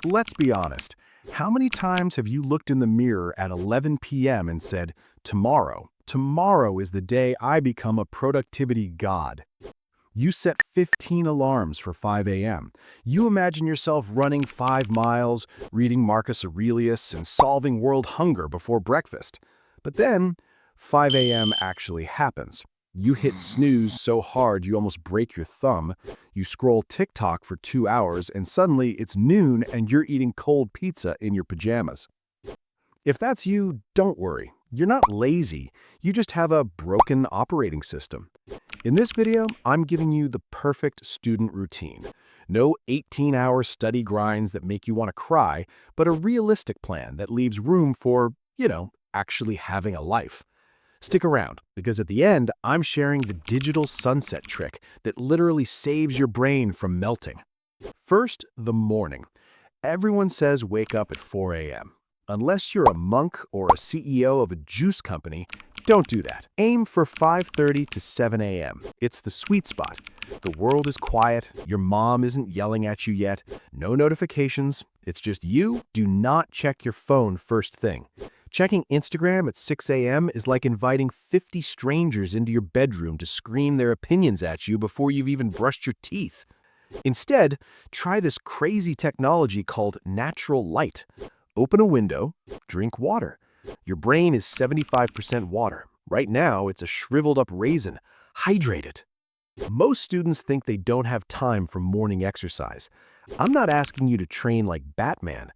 Let's be honest. How many times have you looked in the mirror at 11 p.m. and said, tomorrow is the day I become a productivity god? You set 15 alarms for 5 a.m. You imagine yourself running 5 miles, reading Marcus Aurelius, and solving world hunger before breakfast. But then, 5 a.m. actually happens. You hit snooze so hard you almost break your thumb. You scroll TikTok for 2 hours, and suddenly it's noon and you're eating cold pizza in your pajamas. If that's you, don't worry. You're not lazy. You just have a broken operating system. In this video, I'm giving you the perfect student routine. No 18-hour study grinds that make you want to cry, but a realistic plan that leaves room for, actually having a life. Stick around, because at the end, I'm sharing the digital sunset trick that literally saves your brain from melting. First, the morning. Everyone says wake up at 4 a.m. Unless you're a monk or a CEO of a juice company, don't do that. Aim for 5:30 to 7 a.m. It's the sweet spot. The world is quiet, your mom isn't yelling at you yet, no notifications, it's just you. Do not check your phone first thing. Checking Instagram at 6 a.m. is like inviting 50 strangers into your bedroom to scream their opinions at you before you've even brushed your teeth. Instead, try this crazy technology called natural light. Open a window, drink water. Your brain is 75% water. Right now, it's a shriveled up raisin. Hydrate it. Most students think they don't have time for morning exercise. I'm not asking you to train like Batman.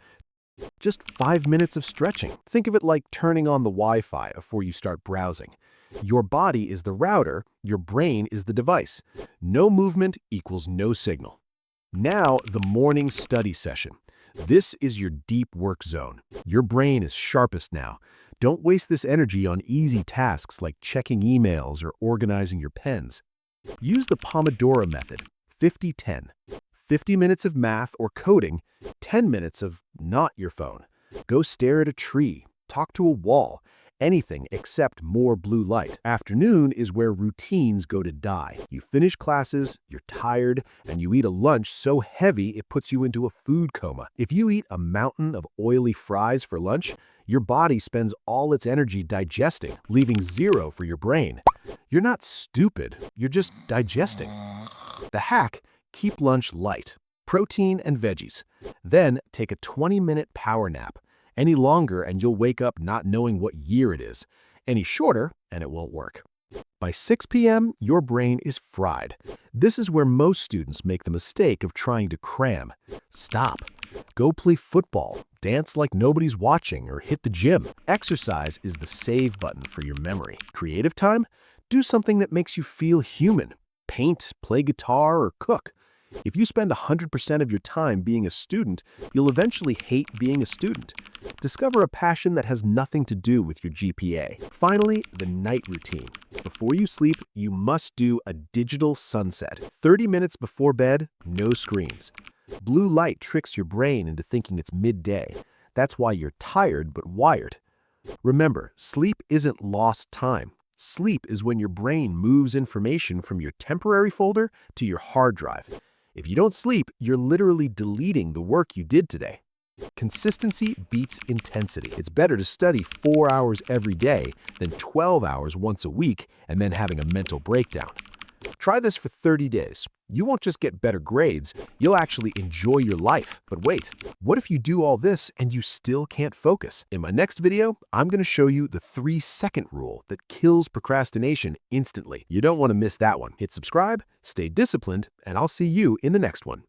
Just 5 minutes of stretching. Think of it like turning on the Wi-Fi before you start browsing. Your body is the router, your brain is the device. No movement equals no signal. Now, the morning study session. This is your deep work zone. Your brain is sharpest now. Don't waste this energy on easy tasks like checking emails or organizing your pens. Use the Pomodoro method, 50-10. 50 minutes of math or coding, 10 minutes of not your phone. Go stare at a tree, talk to a wall, anything except more blue light. Afternoon is where routines go to die. You finish classes, you're tired, and you eat a lunch so heavy it puts you into a food coma. If you eat a mountain of oily fries for lunch, your body spends all its energy digesting, leaving zero for your brain. You're not stupid, you're just digesting. The hack: keep lunch light, protein and veggies. Then take a 20-minute power nap. Any longer and you'll wake up not knowing what year it is. Any shorter and it won't work. By 6 p.m., your brain is fried. This is where most students make the mistake of trying to cram. Stop. Go play football, dance like nobody's watching, or hit the gym. Exercise is the save button for your memory. Creative time? Do something that makes you feel human. Paint, play guitar, or cook. If you spend 100% of your time being a student, you'll eventually hate being a student. Discover a passion that has nothing to do with your GPA. Finally, the night routine. Before you sleep, you must do a digital sunset. 30 minutes before bed, no screens. Blue light tricks your brain into thinking it's midday. That's why you're tired but wired. Remember, sleep isn't lost time. Sleep is when your brain moves information from your temporary folder to your hard drive. If you don't sleep, you're literally deleting the work you did today. Consistency beats intensity. It's better to study 4 hours every day than 12 hours once a week and then having a mental breakdown. Try this for 30 days. You won't just get better grades, you'll actually enjoy your life. But wait, what if you do all this and you still can't focus? In my next video, I'm going to show you the 3-second rule that kills procrastination instantly. You don't want to miss that one. Hit subscribe, stay disciplined, and I'll see you in the next one.